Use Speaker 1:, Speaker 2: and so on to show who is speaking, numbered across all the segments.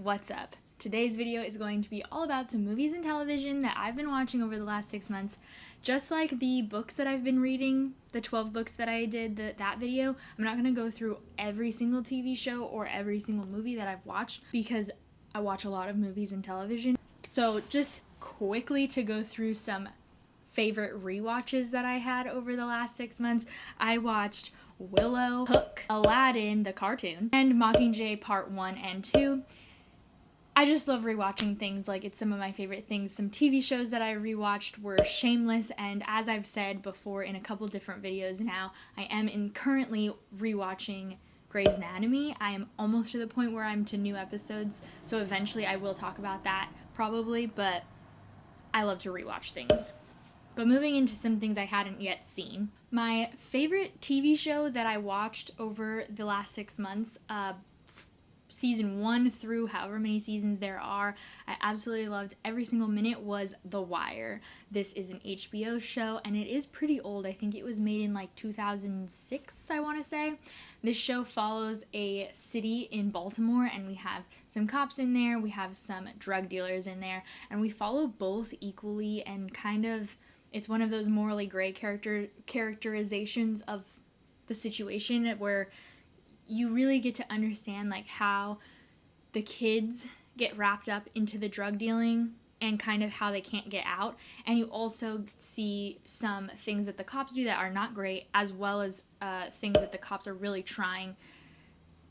Speaker 1: what's up? Today's video is going to be all about some movies and television that I've been watching over the last 6 months. Just like the books that I've been reading, the 12 books that I did that video, I'm not going to go through every single TV show or every single movie that I've watched because I watch a lot of movies and television. So just quickly to go through some favorite rewatches that I had over the last 6 months, I watched Willow, Hook, Aladdin, the cartoon, and Mockingjay Part 1 and 2. I just love rewatching things, like it's some of my favorite things. Some TV shows that I rewatched were Shameless, and as I've said before in a couple different videos now, I am currently rewatching Grey's Anatomy. I am almost to the point where I'm to new episodes, so eventually I will talk about that probably, but I love to rewatch things. But moving into some things I hadn't yet seen. My favorite TV show that I watched over the last 6 months, season 1 through however many seasons there are, I absolutely loved every single minute, was The Wire. This is an HBO show and it is pretty old. I think it was made in like 2006, I want to say. This show follows a city in Baltimore and we have some cops in there, we have some drug dealers in there, and we follow both equally, and kind of it's one of those morally gray characterizations of the situation where you really get to understand like how the kids get wrapped up into the drug dealing and kind of how they can't get out. And you also see some things that the cops do that are not great, as well as things that the cops are really trying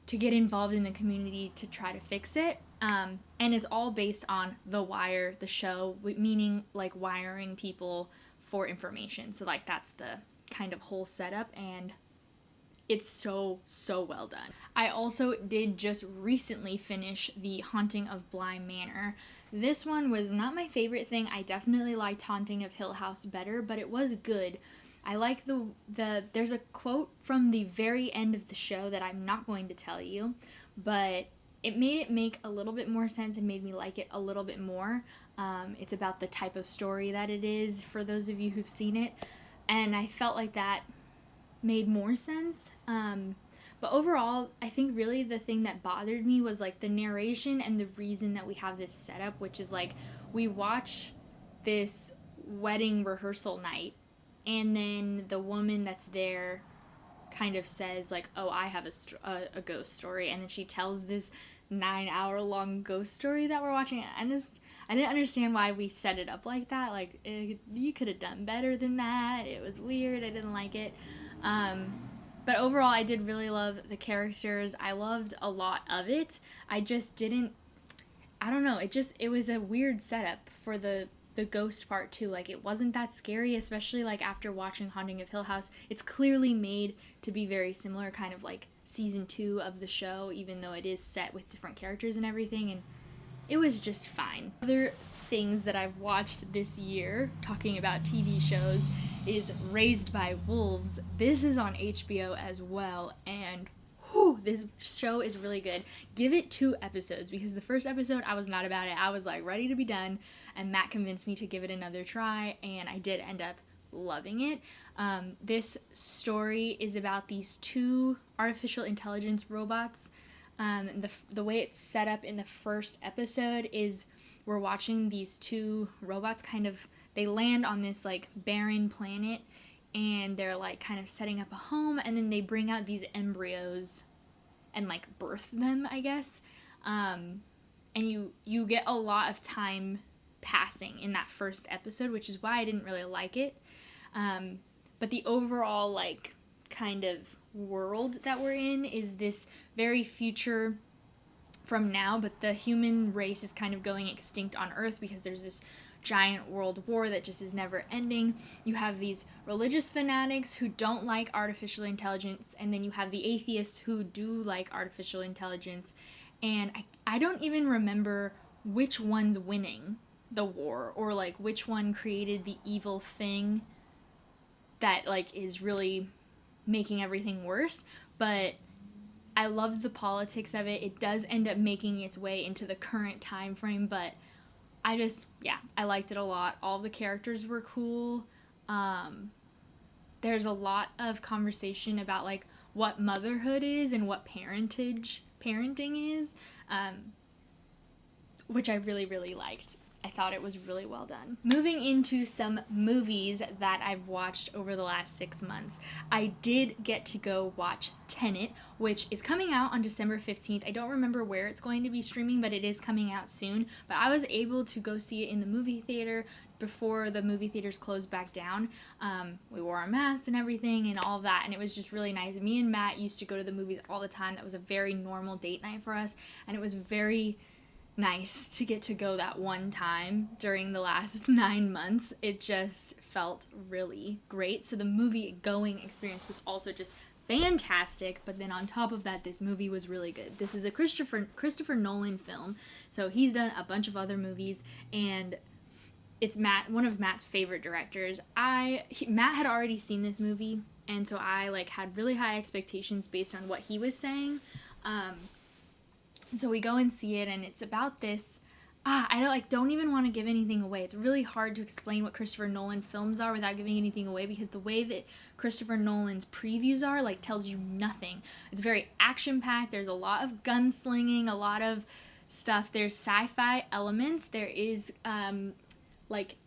Speaker 1: to get involved in the community to try to fix it. And it's all based on The Wire, the show, meaning like wiring people for information. So like that's the kind of whole setup, and it's so well done. I also did just recently finish The Haunting of Bly Manor. This one was not my favorite thing. I definitely liked Haunting of Hill House better, but it was good. I like there's a quote from the very end of the show that I'm not going to tell you, but it made it make a little bit more sense and made me like it a little bit more. It's about the type of story that it is, for those of you who've seen it, and I felt like that made more sense. But overall, I think really the thing that bothered me was like the narration and the reason that we have this setup, which is like we watch this wedding rehearsal night, and then the woman that's there kind of says like, oh, I have a ghost story, and then she tells this 9-hour-long ghost story that we're watching. I didn't understand why we set it up like that. Like, you could have done better than that. It was weird. I didn't like it. But overall, I did really love the characters. I loved a lot of it. I just didn't, I don't know, it was a weird setup for the ghost part too. Like, it wasn't that scary, especially like after watching Haunting of Hill House. It's clearly made to be very similar, kind of like season 2 of the show, even though it is set with different characters and everything, and it was just fine. Other things that I've watched this year, talking about TV shows, is Raised by Wolves. This is on HBO as well, and this show is really good. Give it 2 episodes, because the first episode I was not about it. I was like ready to be done, and Matt convinced me to give it another try, and I did end up loving it. This story is about these 2 artificial intelligence robots. The way it's set up in the first episode is we're watching these 2 robots they land on this like barren planet, and they're like kind of setting up a home, and then they bring out these embryos and like birth them, I guess. And you get a lot of time passing in that first episode, which is why I didn't really like it. But the overall like kind of world that we're in is this very future from now, but the human race is kind of going extinct on Earth because there's this giant world war that just is never ending. You have these religious fanatics who don't like artificial intelligence, and then you have the atheists who do like artificial intelligence, and I don't even remember which one's winning the war, or like which one created the evil thing that like is really making everything worse, but I love the politics of it. It does end up making its way into the current time frame, but I liked it a lot. All the characters were cool. There's a lot of conversation about like what motherhood is and what parenting is. which I really, really liked. I thought it was really well done. Moving into some movies that I've watched over the last 6 months. I did get to go watch Tenet, which is coming out on December 15th. I don't remember where it's going to be streaming, but it is coming out soon. But I was able to go see it in the movie theater before the movie theaters closed back down. We wore our masks and everything and all of that, and it was just really nice. Me and Matt used to go to the movies all the time. That was a very normal date night for us, and it was very nice to get to go that one time during the last 9 months. It just felt really great. So the movie going experience was also just fantastic, but then on top of that, this movie was really good. This is a Christopher Nolan film, so he's done a bunch of other movies, and it's one of Matt's favorite directors. Matt had already seen this movie, and so I had really high expectations based on what he was saying. So we go and see it, and it's about this. I don't even want to give anything away. It's really hard to explain what Christopher Nolan films are without giving anything away, because the way that Christopher Nolan's previews are tells you nothing. It's very action-packed. There's a lot of gunslinging, a lot of stuff. There's sci-fi elements. There is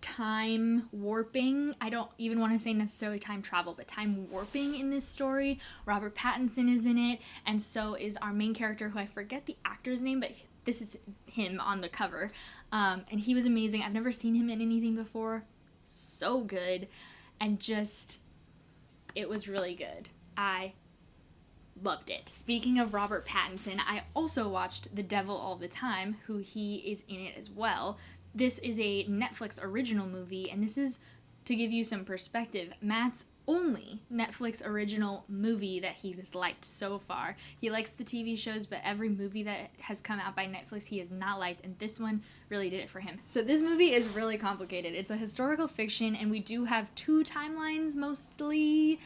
Speaker 1: time warping. I don't even want to say necessarily time travel, but time warping in this story. Robert Pattinson is in it, and so is our main character, who I forget the actor's name, but this is him on the cover. And he was amazing. I've never seen him in anything before. So good. And just, it was really good. I loved it. Speaking of Robert Pattinson, I also watched The Devil All the Time, who he is in it as well. This is a Netflix original movie, and this is, to give you some perspective, Matt's only Netflix original movie that he has liked so far. He likes the TV shows, but every movie that has come out by Netflix he has not liked, and this one really did it for him. So this movie is really complicated. It's a historical fiction, and we do have 2 timelines mostly.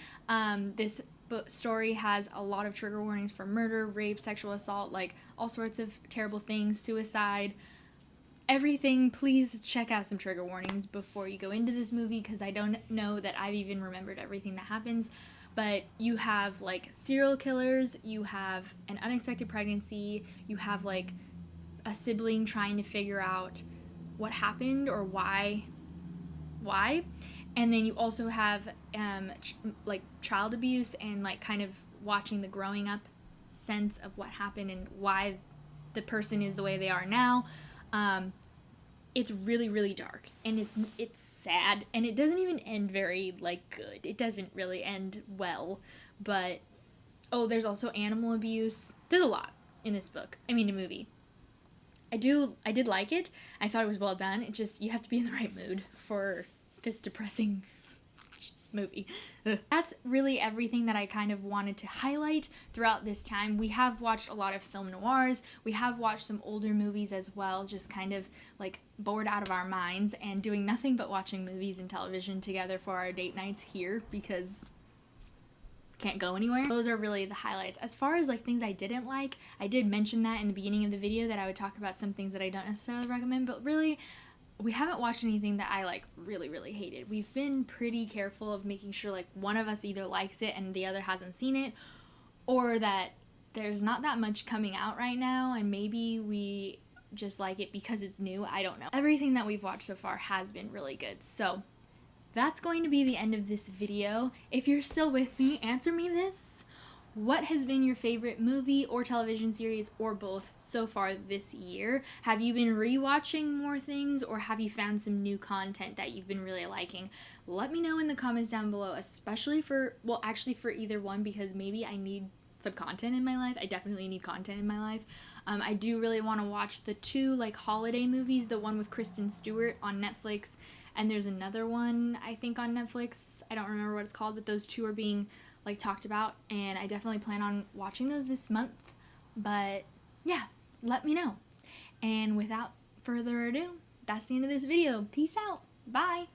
Speaker 1: This story has a lot of trigger warnings for murder, rape, sexual assault, all sorts of terrible things, suicide, everything. Please check out some trigger warnings before you go into this movie, because I don't know that I've even remembered everything that happens. But you have serial killers, you have an unexpected pregnancy, you have a sibling trying to figure out what happened or why, and then you also have child abuse and kind of watching the growing up sense of what happened and why the person is the way they are now. It's really, really dark, and it's sad, and it doesn't even end very good. It doesn't really end well, but there's also animal abuse. There's a lot in this movie. I did like it. I thought it was well done. It just, you have to be in the right mood for this depressing movie. That's really everything that I kind of wanted to highlight throughout this time. We have watched a lot of film noirs. We have watched some older movies as well, just kind of bored out of our minds and doing nothing but watching movies and television together for our date nights here, because can't go anywhere. Those are really the highlights. As far as things I didn't like, I did mention that in the beginning of the video, that I would talk about some things that I don't necessarily recommend, but really we haven't watched anything that I really, really hated. We've been pretty careful of making sure one of us either likes it and the other hasn't seen it, or that there's not that much coming out right now and maybe we just like it because it's new. I don't know. Everything that we've watched so far has been really good. So that's going to be the end of this video. If you're still with me, answer me this. What has been your favorite movie or television series, or both, so far this year? Have you been rewatching more things, or have you found some new content that you've been really liking? Let me know in the comments down below, especially for either one, because maybe I need some content in my life. I definitely need content in my life. I do really want to watch the 2 holiday movies, the one with Kristen Stewart on Netflix, and there's another one I think on Netflix. I don't remember what it's called, but those 2 are being talked about, and I definitely plan on watching those this month. But yeah, let me know. And without further ado, that's the end of this video. Peace out. Bye.